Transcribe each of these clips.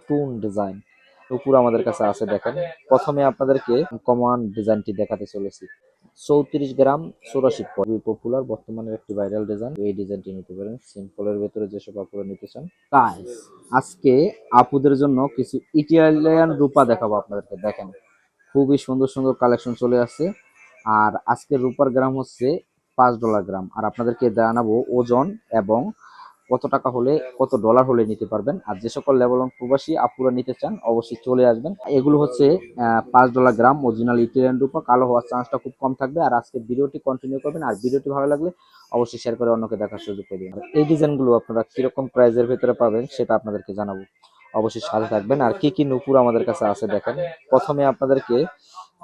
নতুন ডিজাইন উপর আমাদের কাছে আছে। দেখেন, প্রথমে আপনাদেরকে কমন ডিজাইনটি দেখাতে চলেছি। 34 গ্রাম 84 খুবই পপুলার বর্তমানে একটি ভাইরাল ডিজাইন। এই ডিজাইনটি নিতে পারেন সিম্পলের ভেতরে যেসব আপুরা নিতে চান। গাইস, আজকে আপুদের জন্য কিছু ইটালিয়ান রূপা দেখাবো আপনাদেরকে। দেখেন, খুবই সুন্দর সুন্দর কালেকশন চলে আসছে। আর আজকের রূপার গ্রাম হচ্ছে $5 গ্রাম। আর আপনাদেরকে জানাবো ওজন এবং কত টাকা হলে কত ডলার হলে নিতে পারবেন। আর যে সকল লেভেল প্রবাসী আপুরা নিতে চান অবশ্যই চলে আসবেন। এগুলো হচ্ছে $5 গ্রাম অরিজিনাল ইটালিয়ান রূপা। কালো হওয়ার চান্সটা খুব কম থাকবে। আর আজকে ভিডিওটি কন্টিনিউ করবেন। আর ভিডিওটি ভালো লাগলে অবশ্যই শেয়ার করে অন্যকে দেখার সুযোগ করে দিন। এই ডিজাইনগুলো আপনারা কিরকম প্রাইজের ভিতরে পাবেন সেটা আপনাদেরকে জানাবো। অবশ্যই সাথে থাকবেন। আর কি কি নূপুর আমাদের কাছে আছে দেখেন। প্রথমে আপনাদেরকে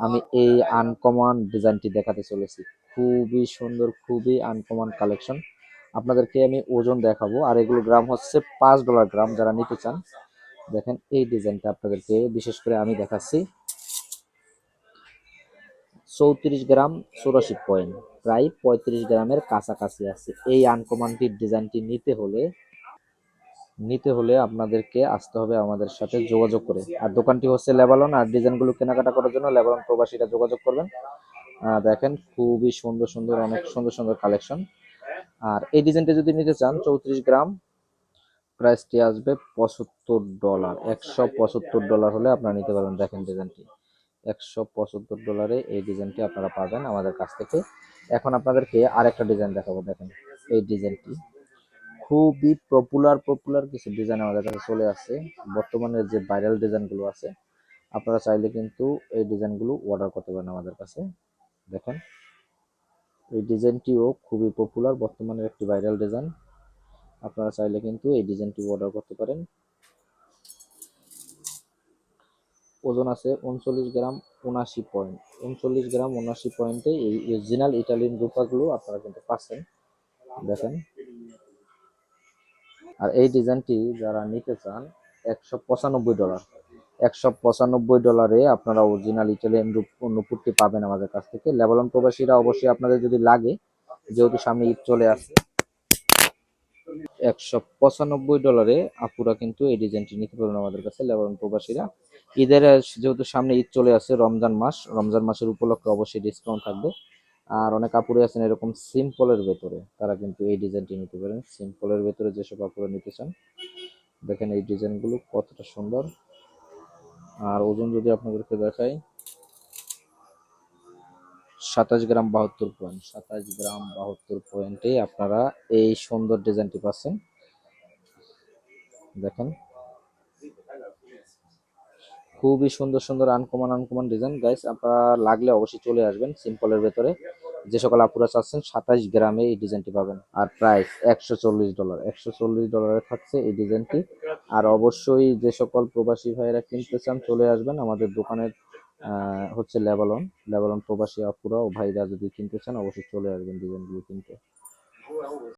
আমি এই আনকমন ডিজাইনটি দেখাতে চলেছি। খুবই সুন্দর, খুবই আনকমন কালেকশন। আপনাদেরকে আমি ওজন দেখাবো। আর এগুলো গ্রাম হচ্ছে $5 গ্রাম। যারা নিতে চান দেখেন এই ডিজাইনটা আপনাদেরকে বিশেষ করে আমি দেখাচ্ছি। 34 গ্রাম 84 পয়েন্ট, প্রায় 35 গ্রামের কাছাকাছি আছে। এই আনকমনটির ডিজাইনটি নিতে হলে আপনাদেরকে আসতে হবে আমাদের সাথে যোগাযোগ করে। আর দোকানটি হচ্ছে লেবানন। আর ডিজাইনগুলো কেনাকাটা করার জন্য লেবানন প্রবাসীরা যোগাযোগ করবেন। দেখেন, খুবই সুন্দর সুন্দর, অনেক সুন্দর সুন্দর কালেকশন। আর এই ডিজাইনটা যদি নিতে চান 34 গ্রাম, প্রাইসটি আসবে $75। $175 হলে আপনারা নিতে পারবেন। দেখেন ডিজাইনটি, $175 এই ডিজাইনটি আপনারা পাবেন আমাদের কাছ থেকে। এখন আপনাদেরকে আরেকটা ডিজাইন দেখাবো। দেখেন এই ডিজাইনটি খুবই পপুলার কিছু ডিজাইন আমাদের কাছে চলে আসছে। বর্তমানে যে ভাইরাল ডিজাইনগুলো আছে আপনারা চাইলে কিন্তু এই ডিজাইনগুলো অর্ডার করতে পারেন আমাদের কাছে। দেখেন, এই ডিজাইনটিও খুবই পপুলার বর্তমানে একটি ভাইরাল ডিজাইন। আপনারা চাইলে কিন্তু এই ডিজাইনটি অর্ডার করতে পারেন। ওজন আছে 39 গ্রাম 79 পয়েন্ট। 39 গ্রাম 79 পয়েন্টে এই অরিজিনাল ইটালিয়ান রূপাগুলো আপনারা কিন্তু পাচ্ছেন। দেখেন, আর এই ডিজাইনটি যারা নিতে চান $195। $195 আপনারা অরিজিনাল ইটালিয়ান নূপুরটি পাবেন আমাদের কাছ থেকে। লেবানন প্রবাসীরা অবশ্যই আপনাদের যদি লাগে, যেহেতু সামনে ঈদ চলে আসছে, $195 আপুরা কিন্তু এই ডিজাইনটি নিতে পারবেন আমাদের কাছে লেবানন প্রবাসীরা। ঈদের যেহেতু সামনে ঈদ চলে আসছে, রমজান মাসের উপলক্ষে অবশ্যই ডিসকাউন্ট থাকবে। আর অনেক আপুরে আছেন এরকম সিম্পলের ভেতরে, তারা কিন্তু এই ডিজাইনটি নিতে পারেন। সিম্পলের ভেতরে যেসব আপুরা নিতে চান দেখেন এই ডিজাইনগুলো কতটা সুন্দর। আর ওজন যদি আপনাদেরকে দেখাই 27 গ্রাম 72 পয়েন্ট। 27 গ্রাম 72 পয়েন্টে আপনারা এই সুন্দর ডিজাইনটি পাচ্ছেন। দেখেন, খুবই সুন্দর সুন্দর আনকমন ডিজাইন। গাইস, আপনারা লাগলে অবশ্যই চলে আসবেন। সিম্পলের ভেতরে যে সকল আপুরা চাচ্ছেন 27 গ্রামে এই ডিজাইনটি পাবেন। আর প্রাইস $140। $140 থাকছে এই ডিজাইনটি। আর অবশ্যই যে সকল প্রবাসী ভাইয়েরা কিনতে চান চলে আসবেন আমাদের দোকানের। হচ্ছে লেবানন প্রবাসী আপুরা ও ভাইরা যদি কিনতে চান অবশ্যই চলে আসবেন ডিজাইনগুলো কিনতে।